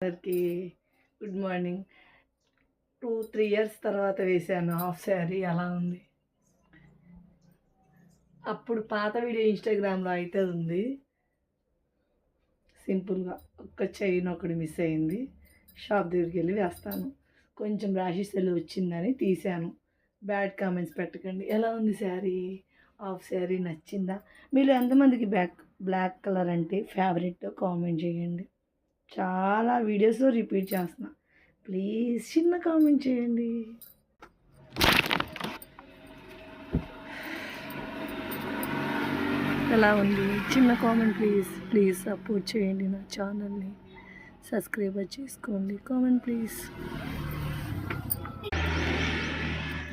అందరికీ good morning. 2-3 years తర్వాత వేసాను హాఫ్ శారీ. అలా ఉంది. అప్పుడు పాత వీడియో ఇన్స్టాగ్రామ్లో అయితే ఉంది. సింపుల్గా ఒక్క చైన్ ఒకటి మిస్ అయింది. షాప్ దగ్గరికి వెళ్ళి వేస్తాను. కొంచెం రాశి సెల్ వచ్చిందని తీశాను. బ్యాడ్ కామెంట్స్ పెట్టకండి. ఎలా ఉంది శారీ? హాఫ్ శారీ నచ్చిందా? మీరు ఎంతమందికి బ్లాక్ కలర్ అంటే ఫేవరెట్ కామెంట్ చేయండి. చాలా వీడియోస్లో రిపీట్ చేస్తున్నా. ప్లీజ్ చిన్న కామెంట్ చేయండి. ఎలా ఉంది? చిన్న కామెంట్ ప్లీజ్ సపోర్ట్ చేయండి. నా ఛానల్ని సబ్స్క్రైబ్ చేసుకోండి. Comment please.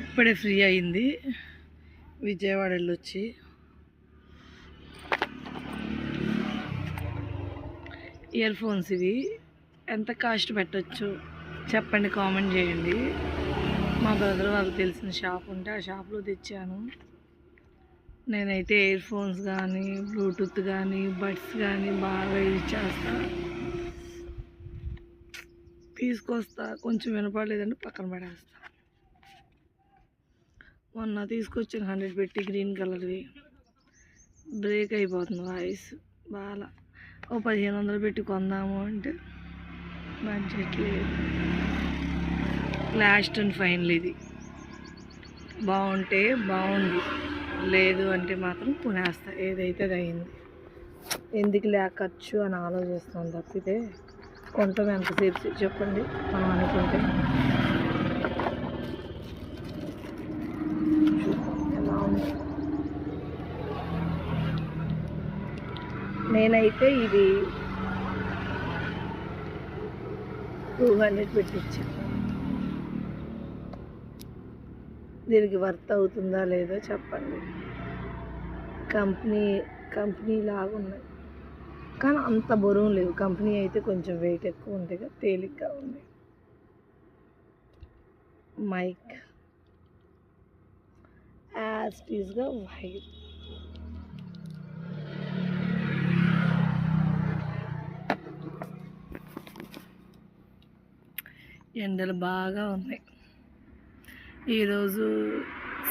ఇప్పుడే ఫ్రీ అయింది. విజయవాడ వెళ్ళొచ్చి ఇయర్ ఫోన్స్ ఇవి ఎంత కాస్ట్ పెట్టచ్చు చెప్పండి, కామెంట్ చేయండి. మా బ్రదర్ వాళ్ళకి తెలిసిన షాప్ ఉంటే ఆ షాప్లో తెచ్చాను. నేనైతే ఇయర్ ఫోన్స్ కానీ బ్లూటూత్ కానీ బడ్స్ కానీ బాగా యూజ్ చేస్తా, తీసుకొస్తా. కొంచెం వినపడలేదంటే పక్కన పడేస్తా. మొన్న తీసుకొచ్చిన 100 పెట్టి గ్రీన్ కలర్వి బ్రేక్ అయిపోతుంది వాయిస్. బాగా ఓ 1500 పెట్టి కొందాము అంటే బడ్జెట్ లేదు. లాస్ట్ అండ్ ఫైనల్ ఇది. బాగుంటే బాగుంది, లేదు అంటే మాత్రం కొనేస్తా. ఏదైతే అది అయింది. ఎందుకు ఖర్చు అని ఆలోచిస్తాం తప్పితే కొంటాం ఎంతసేపు చెప్పండి మనం అనుకుంటే. ఎలా ఉంది? నేనైతే ఇది 200 పెట్టించాను. దీనికి వర్త్ అవుతుందా లేదో చెప్పండి. కంపెనీ లాగా ఉన్నాయి కానీ అంత బరువు లేవు. కంపెనీ అయితే కొంచెం వెయిట్ ఎక్కువ ఉంటాయి, తేలిగ్గా ఉంది. మైక్ యాజ్ టీజ్గా వైట్. ఎండలు బాగా ఉన్నాయి. ఈరోజు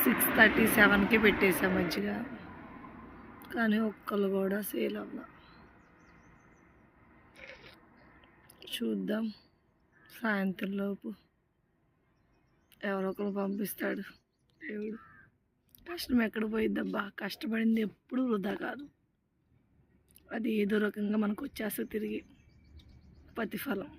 6:37కి పెట్టేసాం మంచిగా, కానీ ఒక్కళ్ళు కూడా సేల్ అవ్వ. చూద్దాం సాయంత్రం లోపు ఎవరో ఒకరు పంపిస్తాడు దేవుడు. కష్టం ఎక్కడ పోయిద్దబ్బా? కష్టపడింది ఎప్పుడు వృధా కాదు. అది ఏదో రకంగా మనకు వచ్చేస్తుంది తిరిగి ప్రతిఫలం.